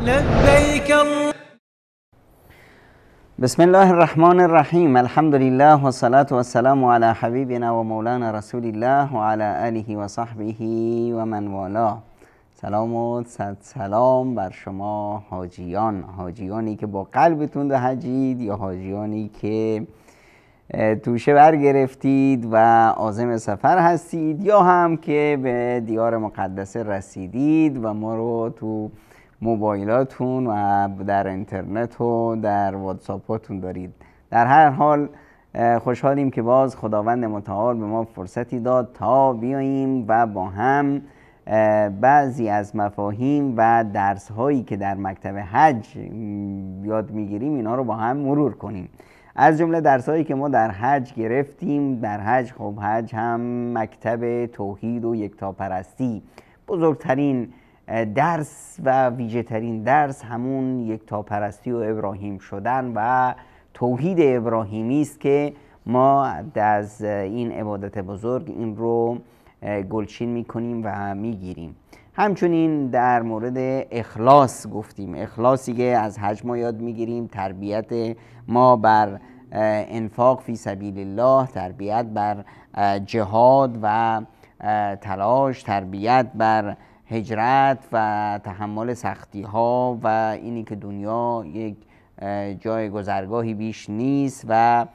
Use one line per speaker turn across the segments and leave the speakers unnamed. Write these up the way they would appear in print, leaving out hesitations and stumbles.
لبيك
بسم الله الرحمن الرحیم. الحمد لله و صلاة و السلام علی حبیبنا و مولانا رسول الله و علی آله و صحبه و من والاه. سلام و صد سلام بر شما حاجیانی که با قلبتون ده حجید، یا حاجیانی که توشه برگرفتید و عازم سفر هستید، یا هم که به دیار مقدسه رسیدید و ما رو تو موبایلاتون و در اینترنت و در واتساپاتون دارید. در هر حال خوشحالیم که باز خداوند متعال به ما فرصتی داد تا بیاییم و با هم بعضی از مفاهیم و درس هایی که در مکتب حج یاد میگیریم اینا رو با هم مرور کنیم. از جمله درس هایی که ما در حج گرفتیم. در حج، خب حج هم مکتب توحید و یکتاپرستی، بزرگترین درس و ویژه ترین درس همون یکتاپرستی و ابراهیم شدن و توحید ابراهیمی است که ما از این عبادت بزرگ این رو گلچین میکنیم و میگیریم. همچنین در مورد اخلاص گفتیم، اخلاصی که از حج ما یاد میگیریم، تربیت ما بر انفاق فی سبیل الله، تربیت بر جهاد و تلاش، تربیت بر هجرت و تحمل سختی ها و اینی که دنیا یک جای گذرگاهی بیش نیست و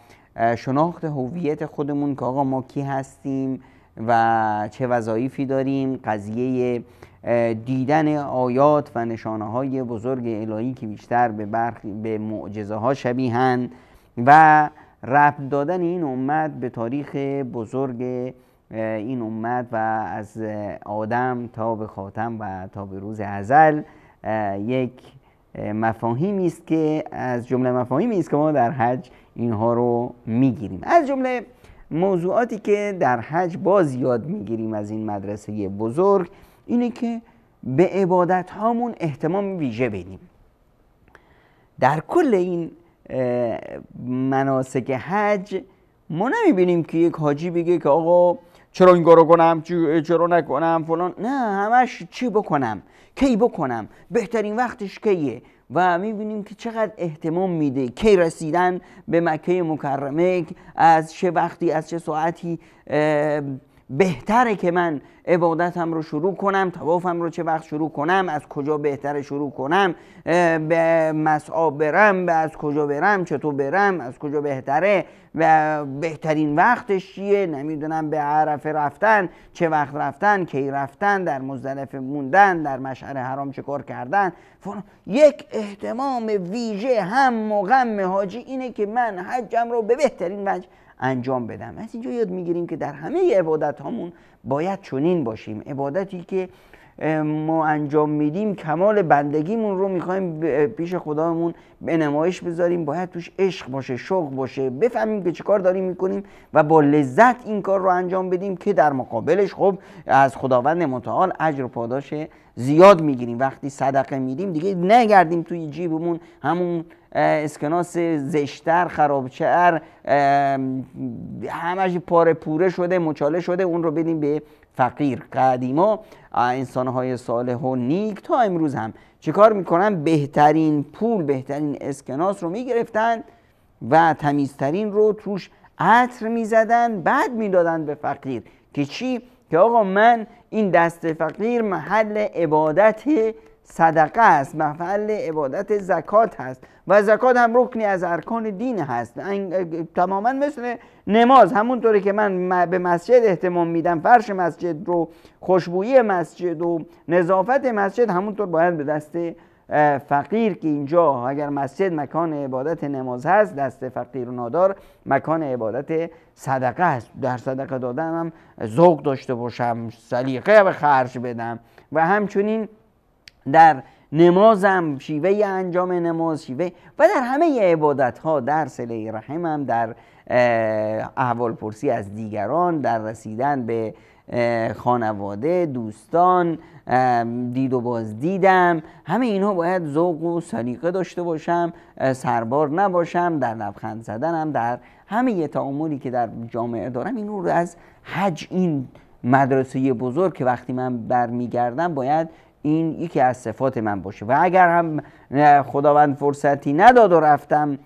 شناخت هویت خودمون که آقا ما کی هستیم و چه وظایفی داریم. قضیه دیدن آیات و نشانه های بزرگ الهی که بیشتر به معجزه ها شبیهن و ربط دادن این امت به تاریخ بزرگ این امت و از آدم تا به خاتم و تا به روز ازل یک مفاهیمی است که از جمله مفاهیمی است که ما در حج اینها رو میگیریم. از جمله موضوعاتی که در حج باز یاد میگیریم از این مدرسه بزرگ اینه که به عبادت هامون اهتمام ویژه بدیم. در کل این مناسک حج ما نمیبینیم که یک حاجی بگه که آقا چرا این کارو کنم، چرا نکنم فلان. نه، همش چی بکنم، کی بکنم، بهترین وقتش کیه و میبینیم که چقدر اهتمام میده کی رسیدن به مکه مکرمه، از چه وقتی، از چه ساعتی بهتره که من عبادتم رو شروع کنم، طوافم رو چه وقت شروع کنم، از کجا بهتره شروع کنم، به مسعی برم، به از کجا برم، چطور برم، از کجا بهتره و بهترین وقتش چیه، نمیدونم به عرفه رفتن چه وقت رفتن، کی رفتن، در مزدلفه موندن، در مشعر حرام چه کار کردن. یک اهتمام ویژه هم و غم حاجی اینه که من حجم رو به بهترین وجه انجام بدم. از اینجا یاد میگیریم که در همه عبادت هامون باید چنین باشیم. عبادتی که ما انجام میدیم کمال بندگیمون رو میخوایم پیش خدامون به نمایش بذاریم، باید توش عشق باشه، شوق باشه، بفهمیم که چه کار داریم میکنیم و با لذت این کار رو انجام بدیم که در مقابلش خب از خداوند متعال اجر و پاداش زیاد میگیریم. وقتی صدقه میدیم دیگه نگردیم توی جیبمون همون اسکناس زشتر، خرابچر، همش پاره پوره شده، مچاله شده، اون رو بدیم به فقیر. قدیما انسانهای صالح و نیک تا امروز هم چه کار میکنن؟ بهترین پول، بهترین اسکناس رو میگرفتن و تمیزترین رو توش عطر میزدن، بعد میدادن به فقیر. که چی؟ که آقا من این دست فقیر محل عبادت صدقه است، محل عبادت زکات هست و زکات هم رکنی از ارکان دین هست، تماما مثل نماز. همونطوری که من به مسجد اهتمام میدم، فرش مسجد رو، خوشبویی مسجد و نظافت مسجد، همونطور باید به دست فقیر که اینجا اگر مسجد مکان عبادت نماز هست، دست فقیر و نادار مکان عبادت صدقه است. در صدقه دادن هم ذوق داشته باشم، سلیقه به خرج بدم و همچنین در نمازم شیوه انجام نماز، شیوه و در همه عبادت ها، در صله رحمم، در احوال پرسی از دیگران، در رسیدن به خانواده، دوستان، دید و بازدیدم، همه اینها باید ذوق و سلیقه داشته باشم، سربار نباشم. در لبخند زدنم، در همه تعاملی که در جامعه دارم، این رو از حج، این مدرسه بزرگ که وقتی من برمیگردم باید این یکی از صفات من باشه. و اگر هم خداوند فرصتی نداد و رفتم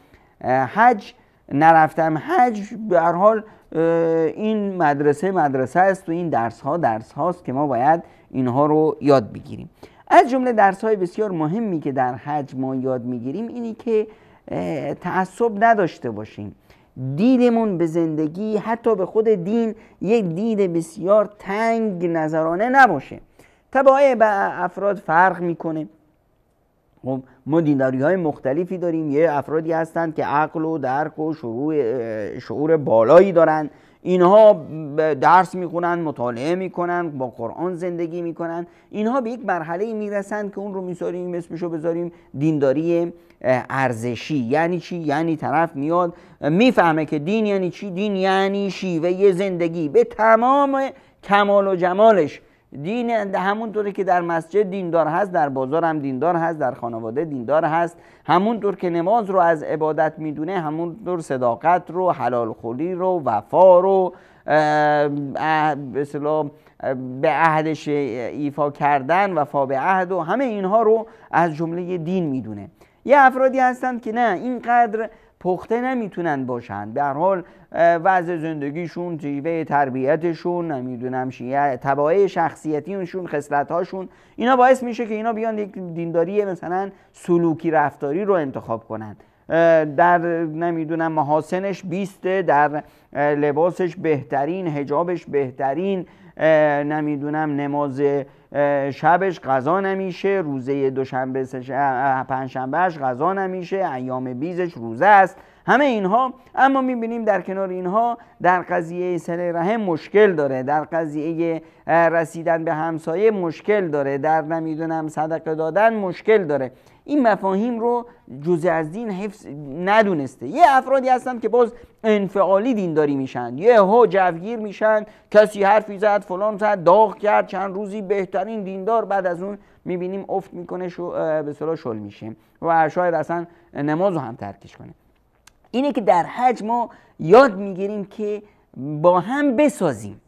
حج، نرفتم حج، به هر حال این مدرسه است و این درس هاست که ما باید اینها رو یاد بگیریم. از جمله درس های بسیار مهمی که در حج ما یاد میگیریم اینی که تعصب نداشته باشیم. دیدمون به زندگی، حتی به خود دین، یک دید بسیار تنگ نظرانه نباشه. تبعه به افراد فرق میکنه. ما دینداری های مختلفی داریم. یه افرادی هستند که عقل و درک و شعور بالایی دارن، اینها درس میخونن، مطالعه میکنن، با قرآن زندگی میکنن. اینها به یک مرحله میرسن که اون رو میذاریم اسمشو بذاریم دینداری ارزشی. یعنی چی؟ یعنی طرف میاد میفهمه که دین یعنی چی؟ دین یعنی شیوه زندگی به تمام کمال و جمالش. دین همونطوری که در مسجد دیندار هست، در بازار هم دیندار هست، در خانواده دیندار هست. همونطور که نماز رو از عبادت میدونه، همونطور صداقت رو، حلال خوری رو، وفا رو، به عهدش ایفا کردن، وفا به عهد و همه اینها رو از جمله دین میدونه. یه افرادی هستند که نه، اینقدر پخته نمیتونن باشن. به هر حال وضع زندگیشون، شیوه تربیتشون، نمیدونم چیه، تبعه شخصیتیشون، خصلت‌هاشون، اینا باعث میشه که اینا بیان یک دینداری مثلا سلوکی رفتاری رو انتخاب کنن. در نمیدونم محاسنش 20، در لباسش بهترین، حجابش بهترین، نمیدونم نماز شبش قضا نمیشه، روزه دوشنبه پنجشنبهش قضا نمیشه، ایام بیزش روزه است، همه اینها. اما میبینیم در کنار اینها در قضیه صله رحم مشکل داره، در قضیه رسیدن به همسایه مشکل داره، در نمیدونم صدقه دادن مشکل داره. این مفاهیم رو جزء از دین حفظ ندونسته. یه افرادی هستن که باز انفعالی دینداری میشن، یه ها جوگیر میشن، کسی حرفی زد، فلان زد، داغ کرد، چند روزی بهترین دیندار، بعد از اون میبینیم افت میکنه، به اصطلاح شل میشه و شاید اصلا نماز رو هم ترکش کنه. اینه که در حج ما یاد میگیریم که با هم بسازیم،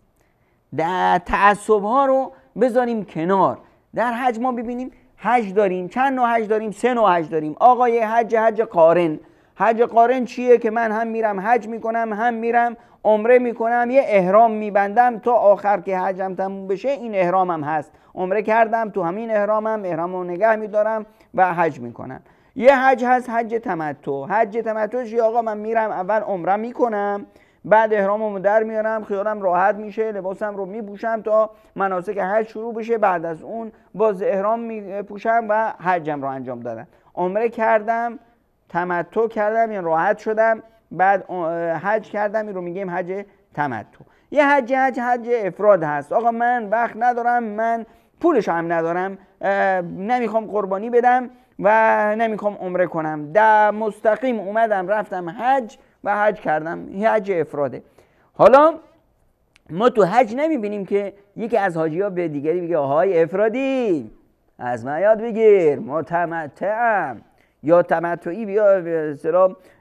در تعصب ها رو بذاریم کنار. در حج ما ببینیم حج داریم، چند نوع حج داریم؟ 3 نوع حج داریم. آقای حج قارن. حج قارن چیه؟ که من هم میرم حج میکنم، هم میرم عمره میکنم، یه احرام میبندم تا آخر که حجم تموم بشه این احرامم هست، عمره کردم، تو همین احرامو نگه میدارم و حج میکنم. یه حج هست حج تمتع. حج تمتع چیه؟ آقا من میرم اول عمره میکنم، بعد احراممو در میارم، خیالم راحت میشه، لباسم رو میپوشم تا مناسک حج شروع بشه، بعد از اون باز احرام میپوشم و حجم رو انجام دادم. عمره کردم، تمتع کردم، یعنی راحت شدم، بعد حج کردم، این رو میگیم حج تمتع. یه حج افراد هست. آقا من وقت ندارم، من پولش هم ندارم، نمیخوام قربانی بدم و نمیخوام عمره کنم، در مستقیم اومدم رفتم حج و حج کردم. این حج افراده. حالا ما تو حج نمیبینیم که یکی از حاجی‌ها به دیگری بگه آهای افرادی از من یاد بگیر، متمتعم، یا تمتعی بیاد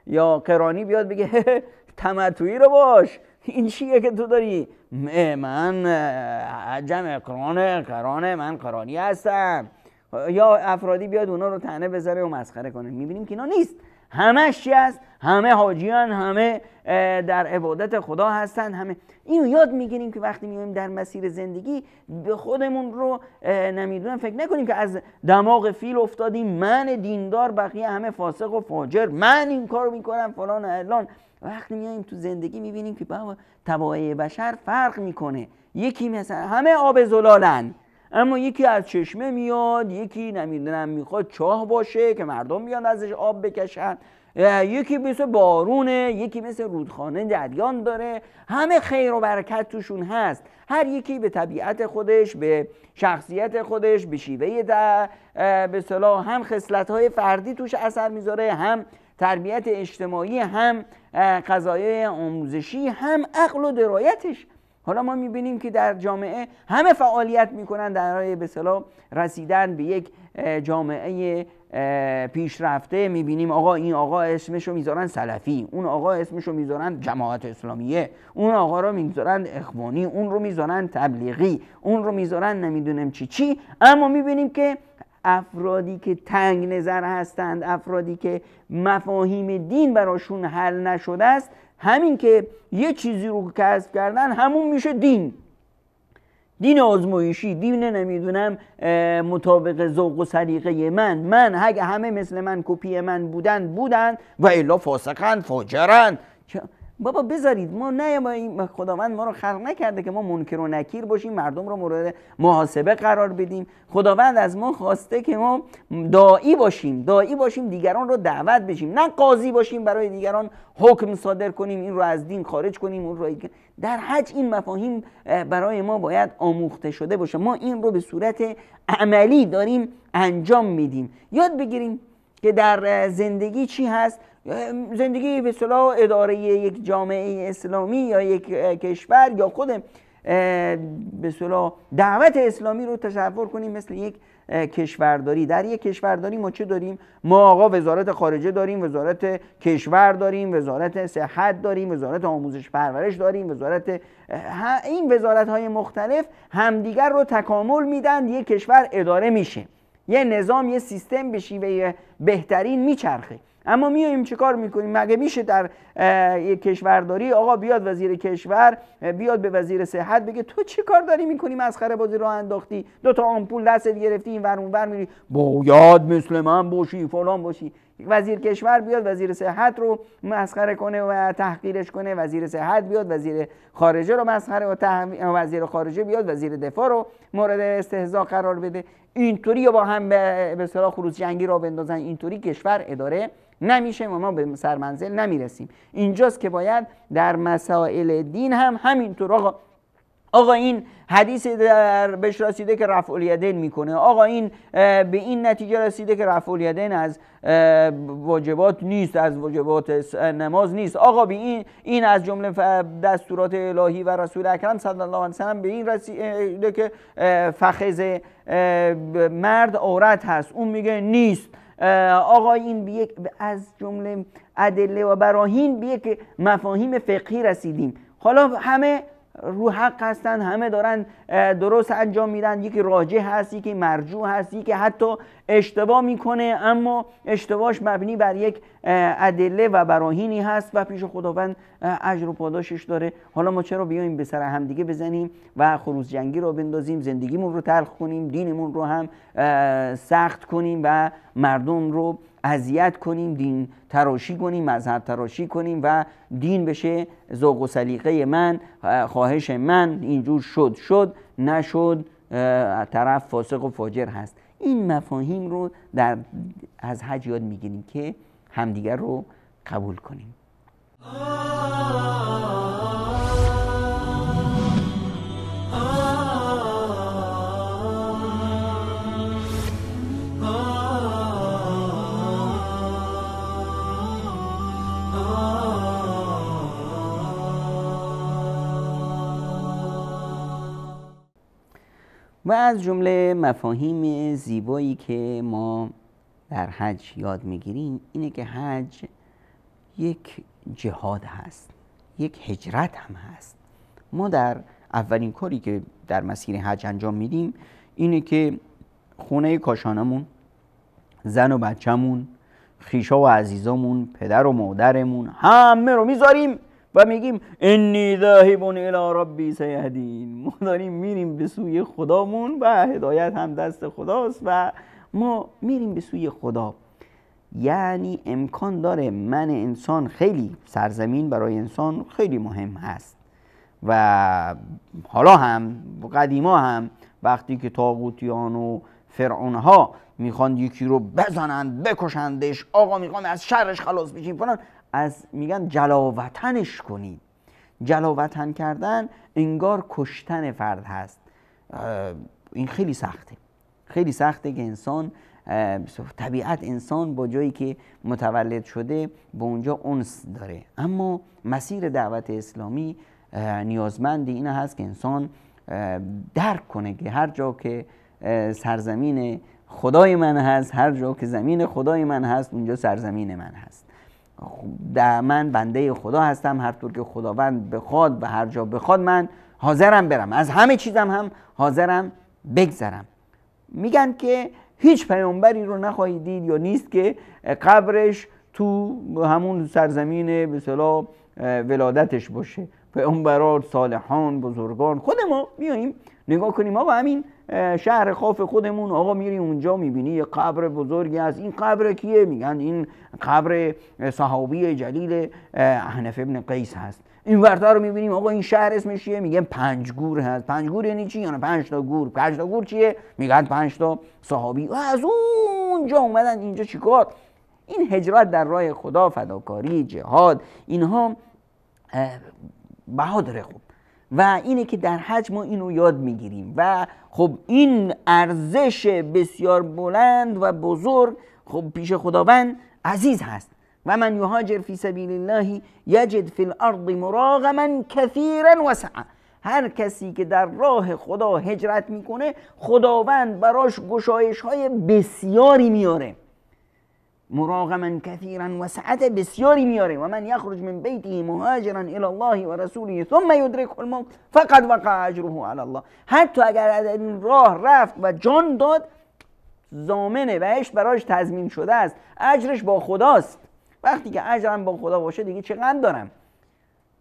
یا قرانی بیاد بگه تمتعی رو باش. این چیه که تو داری؟ من حجم قرانه، من قرانی هستم. یا افرادی بیاد اونا رو طعنه بزنه و مسخره کنه. میبینیم که اینا نیست. همش چی هست؟ همه حاجیان، همه در عبادت خدا هستن. همه اینو یاد میگیریم که وقتی میایم در مسیر زندگی به خودمون رو نمیدونم فکر نکنیم که از دماغ فیل افتادیم، من دیندار بقیه همه فاسق و فاجر، من این کارو میکنم فلان علان. وقتی میایم تو زندگی میبینیم که بابا طبایع بشر فرق میکنه. یکی مثلا همه آب زلالن، اما یکی از چشمه میاد، یکی نمیدونم میخواد چاه باشه که مردم بیان ازش آب بکشن، یکی مثل بارونه، یکی مثل رودخانه جریان داره. همه خیر و برکت توشون هست. هر یکی به طبیعت خودش، به شخصیت خودش، به شیوه به اصطلاح هم خصلت‌های فردی توش اثر میذاره، هم تربیت اجتماعی، هم قضایای آموزشی، هم عقل و درایتش. حالا ما میبینیم که در جامعه همه فعالیت میکنن در راه به اصطلاح رسیدن به یک جامعه پیشرفته. میبینیم آقا این آقا اسمشو میذارن سلفی، اون آقا اسمشو میذارن جماعت اسلامیه، اون آقا رو میذارن اخوانی، اون رو میذارن تبلیغی، اون رو میذارن نمیدونم چی. اما میبینیم که افرادی که تنگ نظر هستند، افرادی که مفاهیم دین براشون حل نشده است، همین که یه چیزی رو کسب کردن همون میشه دین آزمایشی، دین نمیدونم مطابق ذوق و سلیقه من اگه همه مثل من کپی من بودن و الا فاسقن فاجرن. بابا بذارید ما نه، خداوند ما رو خلق نکرده که ما منکر و نکیر باشیم، مردم رو مورد محاسبه قرار بدیم. خداوند از ما خواسته که ما داعی باشیم، دیگران رو دعوت بشیم، نه قاضی باشیم برای دیگران حکم صادر کنیم، این رو از دین خارج کنیم، اون رو. در حج این مفاهیم برای ما باید آموخته شده باشه. ما این رو به صورت عملی داریم انجام میدیم. یاد بگیریم که در زندگی چی هست. زندگی به اصطلاح اداره یک جامعه اسلامی یا یک کشور یا خود به اصطلاح دعوت اسلامی رو تصور کنیم مثل یک کشورداری. در یک کشورداری ما چه داریم؟ ما آقا وزارت خارجه داریم، وزارت کشور داریم، وزارت صحت داریم، وزارت آموزش پرورش داریم، این وزارت‌های مختلف همدیگر رو تکامل میدن، یک کشور اداره میشه، یه نظام، یه سیستم به شیوه بهترین میچرخه. اما میایم چه کار میکنیم؟ مگه میشه در یک کشورداری آقا بیاد وزیر کشور بیاد به وزیر صحت بگه تو چه کار داری میکنی؟ مسخره بازی راه انداختی، 2 آمپول دستت گرفتی این ور اون ور میری، باید مثل من باشی فلان باشی. وزیر کشور بیاد وزیر صحت رو مسخره کنه و تحقیرش کنه، وزیر صحت بیاد وزیر خارجه رو مسخره و وزیر خارجه بیاد وزیر دفاع رو مورد استهزاء قرار بده. اینطوری یا با هم به اصطلاح خروج جنگی را بندازن، اینطوری کشور اداره نمیشه و ما به سرمنزل نمیرسیم. اینجاست که باید در مسائل دین هم همینطور آقا این حدیث بهش رسیده که رفع الیدین میکنه، آقا این به این نتیجه رسیده که رفع الیدین از واجبات نیست، از واجبات نماز نیست، آقا به این از جمله دستورات الهی و رسول اکرم صلی الله علیه و سلم به این رسیده که فخذ مرد عورت هست، اون میگه نیست. آقا این از جمله ادله و براهین به یک مفاهیم فقهی رسیدیم. حالا همه رو حق هستن، همه دارن درست انجام میدن، یکی راجح هست، یکی مرجوح هست، یکی حتی اشتباه میکنه اما اشتباهش مبنی بر یک ادله و براهینی هست و پیش خداوند اجر و پاداشش داره. حالا ما چرا بیایم به سر هم دیگه بزنیم و خروج جنگی رو بندازیم، زندگیمون رو تلخ کنیم، دینمون رو هم سخت کنیم و مردم رو اذیت کنیم، دین تراشی کنیم، مذهب تراشی کنیم و دین بشه ذوق و سلیقه من، خواهش من، اینجور شد نشد طرف فاسق و فاجر هست. این مفاهیم رو از حج یاد میگیریم که همدیگر رو قبول کنیم. و از جمله مفاهیم زیبایی که ما در حج یاد میگیریم اینه که حج یک جهاد هست، یک هجرت هم هست. ما در اولین کاری که در مسیر حج انجام میدیم اینه که خونه کاشانمون، زن و بچه‌مون، خیشا و عزیزامون، پدر و مادرمون همه رو میذاریم و میگیم انی ذاهب الی ربی سیهدین. ما داریم میریم به سوی خدامون و هدایت هم دست خداست و ما میریم به سوی خدا. یعنی امکان داره من انسان، خیلی سرزمین برای انسان خیلی مهم هست و حالا هم قدیما هم وقتی که طاغوتیان و فرعونها میخوان یکی رو بزنند بکشندش، آقا میخوان از شرش خلاص بشیم فلان، میگن جلاوطنش کنید. جلاوطن کردن انگار کشتن فرد هست. این خیلی سخته، خیلی سخته که انسان، طبیعت انسان با جایی که متولد شده با اونجا انس داره. اما مسیر دعوت اسلامی نیازمند این هست که انسان درک کنه که هر جا که سرزمین خدای من هست، هر جا که زمین خدای من هست، اونجا سرزمین من هست. من بنده خدا هستم، هر طور که خداوند بخواد و هر جا بخواد من حاضرم برم، از همه چیزم هم حاضرم بگذرم. میگن که هیچ پیامبری رو نخواهید دید یا نیست که قبرش تو همون سرزمین به اصطلاح ولادتش باشه. پیامبران، صالحان، بزرگان، خود ما میاییم نگاه کنیم، آقا همین شهر خاف خودمون، آقا میری اونجا میبینی یه قبر بزرگی هست. این قبر کیه؟ میگن این قبر صحابی جلیل احنف ابن قیس هست. این ورتا رو میبینیم، آقا این شهر اسمش چیه؟ میگن پنجگور هست. پنجگور یعنی چی؟ یعنی 5 تا گور. 5 تا گور چیه؟ میگن 5 تا صحابی. و از اونجا اومدن اینجا چیکار؟ این هجرت در راه خدا، فداکاری، جهاد، اینها بهادر خوب و اینه که در حج ما اینو یاد میگیریم و خب این ارزش بسیار بلند و بزرگ خب پیش خداوند عزیز هست. و من یهاجر فی سبیل الله یجد فی الارض مراغما کثیرا وسعا. هر کسی که در راه خدا هجرت میکنه، خداوند براش گشایش های بسیاری میاره. مراغما کثیرا و سعت بسیاری میاره. و من یخرج من بیته مهاجرا الی الله و رسوله ثم یدرکه الموت فقد وقع اجره علی الله. حتی اگر از این راه رفت و جان داد، ضامن بهشت براش تضمین شده است، اجرش با خداست. وقتی که اجرم با خدا باشه دیگه چه غم دارم؟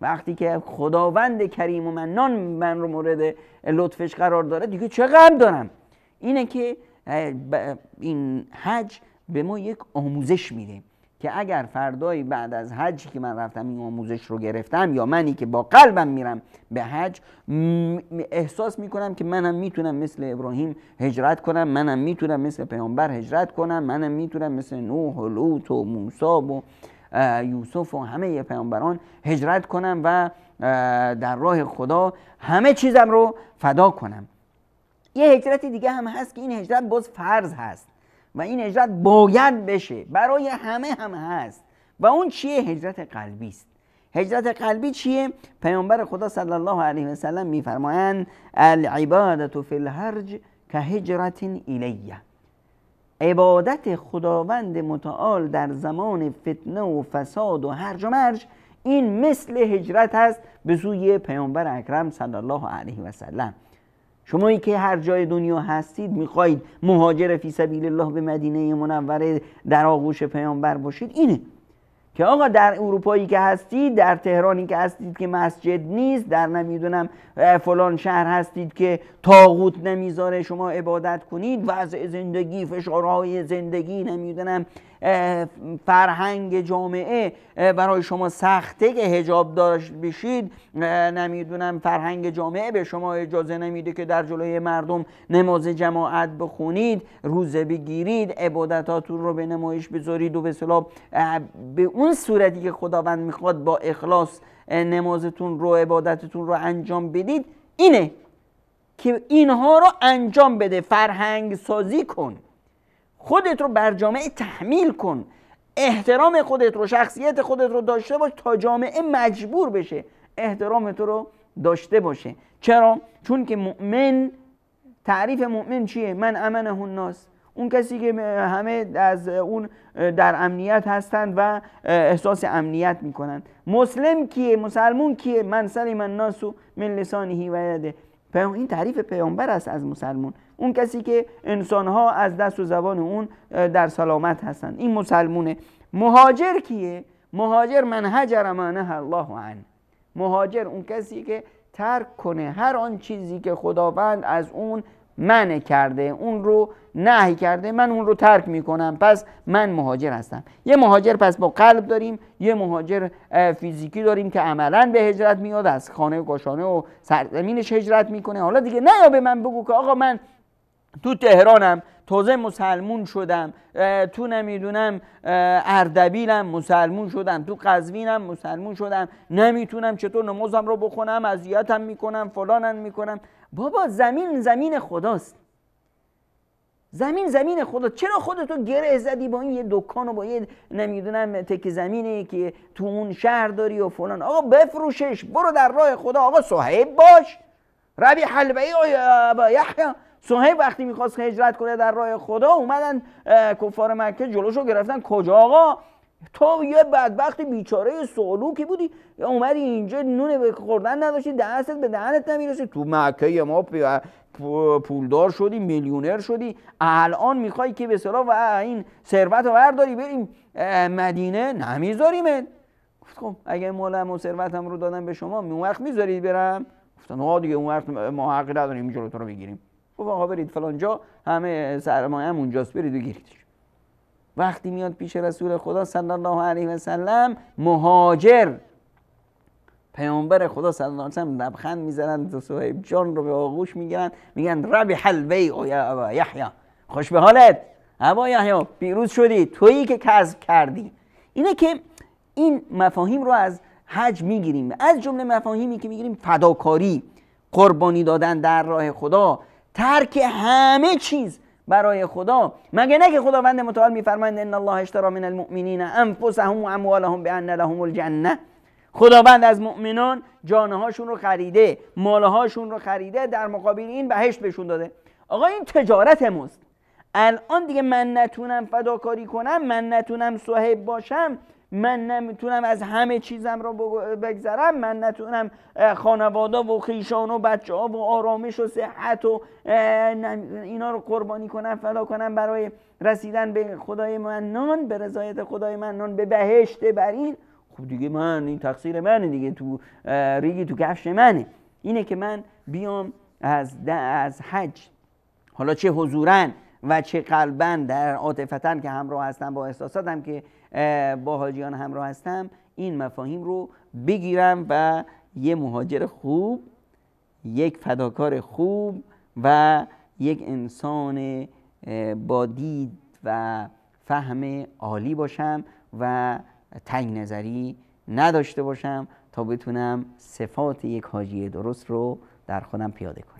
وقتی که خداوند کریم و منان من رو مورد لطفش قرار داره دیگه چه غم دارم؟ اینه که این حج به ما یک آموزش میده که اگر فردایی بعد از حج که من رفتم این آموزش رو گرفتم، یا منی که با قلبم میرم به حج، احساس میکنم که منم میتونم مثل ابراهیم هجرت کنم، منم میتونم مثل پیامبر هجرت کنم، منم میتونم مثل نوح و لوط و موسی و یوسف و همه پیامبران هجرت کنم و در راه خدا همه چیزم رو فدا کنم. یه هجرت دیگه هم هست که این هجرت باز فرض هست و این هجرت باید بشه، برای همه هم هست. و اون چیه؟ هجرت قلبی است. هجرت قلبی چیه؟ پیامبر خدا صلی الله علیه و سلم میفرمایند العبادة فی الحرج کهجرة الیه. عبادت خداوند متعال در زمان فتنه و فساد و هرج و مرج این مثل هجرت هست به سوی پیامبر اکرم صلی الله علیه و سلم. شمایی که هر جای دنیا هستید میخواید مهاجر فی سبیل الله به مدینه منوره در آغوش پیامبر باشید، اینه که آقا در اروپایی که هستید، در تهرانی که هستید که مسجد نیست، در نمیدونم فلان شهر هستید که طاغوت نمیذاره شما عبادت کنید، وضع زندگی، فشارهای زندگی، نمیدونم فرهنگ جامعه برای شما سخته که حجاب داشت بشید، نمیدونم فرهنگ جامعه به شما اجازه نمیده که در جلوی مردم نماز جماعت بخونید، روزه بگیرید، عبادتاتون رو به نمایش بذارید و به اصطلاح به اون صورتی که خداوند میخواد با اخلاص نمازتون رو، عبادتتون رو انجام بدید. اینه که اینها رو انجام بده، فرهنگ سازی کن، خودت رو بر جامعه تحمیل کن، احترام خودت رو، شخصیت خودت رو داشته باش تا جامعه مجبور بشه احترام تو رو داشته باشه. چرا؟ چون که مؤمن، تعریف مؤمن چیه؟ من امنه الناس، اون کسی که همه از اون در امنیت هستند و احساس امنیت میکنن. مسلم کیه؟ مسلمون کیه؟ من سلم الناس من لسانه و یده. این تعریف پیامبر است از مسلمون، اون کسی که انسانها از دست و زبان اون در سلامت هستند، این مسلمونه. مهاجر کیه؟ مهاجر من هجر ما نهی الله عنه. مهاجر اون کسی که ترک کنه هر آن چیزی که خداوند از اون منع کرده، اون رو نهی کرده، من اون رو ترک میکنم، پس من مهاجر هستم. یه مهاجر پس با قلب داریم، یه مهاجر فیزیکی داریم که عملاً به هجرت میاد، از خانه و گاشانه و سرزمینش هجرت میکنه. حالا دیگه نه به من بگو که آقا من تو تهرانم تازه مسلمون شدم، تو نمیدونم اردبیلم مسلمون شدم، تو قزوینم مسلمون شدم، نمیتونم چطور نمازم رو بخونم، اذیتم میکنم، فلانم میکنم. بابا زمین زمین خداست، زمین خدا. چرا خودتو گره زدی با این یه دکان و با یه نمیدونم تک زمینه که تو اون شهر داری و فلان؟ آقا بفروشش، برو در راه خدا. آقا صاحب باش. ربی حلبهی ابا یحیی، صاحب وقتی میخواست هجرت کنه در راه خدا، اومدن کفار مکه جلوشو گرفتن. کجا آقا؟ تو یه بدبخت بیچاره سالوکی بودی، یا اومدی اینجا نون به خوردن نداشتی، دستت به دهنت نمیرسی، تو مکه ما پولدار شدی، میلیونر شدی، الان میخوای که به اصطلاح و این ثروت رو برداری بریم مدینه؟ نمیذاریمت. خب اگه مالم و ثروتم رو دادم به شما، اون وقت میذارید برم؟ گفتن آقا دیگه اون وقت ما حق نداریم جلوتون رو بگیریم. خب آقا برید فلان جا، همه سرمایه هم اونجاست، برید و گیریدش. وقتی میاد پیش رسول خدا صلی الله علیه و سلم، مهاجر پیامبر خدا صلی الله علیه و سلم لبخند میزنن، تو صاحب جان رو به آغوش میگیرن، میگن ربح البیع یا ابا یحیی، خوش به حالت ابا یحیی، پیروز شدی، تویی که کسب کردی. اینه که این مفاهیم رو از حج میگیریم. از جمله مفاهیمی که میگیریم فداکاری، قربانی دادن در راه خدا، ترک همه چیز برای خدا. مگه نه که خداوند متعال میفرمایند ان الله اشتری من المؤمنین انفسهم و اموالهم بان لهم الجنه. خداوند از مؤمنان جانهاشون رو خریده، مالهاشون رو خریده، در مقابل این بهشت بهشون داده. آقا این تجارت ماست. الان دیگه من نتونم فداکاری کنم، من نتونم صاحب باشم، من نمیتونم از همه چیزم رو بگذرم، من نتونم خانواده و خیشان و بچه ها و آرامش و صحت و اینا رو قربانی کنم، فدا کنم برای رسیدن به خدای منان، به رضایت خدای منان، به بهشت برین. خب دیگه من این تقصیر منه دیگه، تو ریگی تو کفش منه. اینه که من بیام از حج، حالا چه حضوراً و چه قلباً در عاطفتاً که همراه هستم، با احساساتم که با حاجیان همراه هستم، این مفاهیم رو بگیرم و یه مهاجر خوب، یک فداکار خوب و یک انسان با دید و فهم عالی باشم و تنگ نظری نداشته باشم تا بتونم صفات یک حاجی درست رو در خودم پیاده کنم.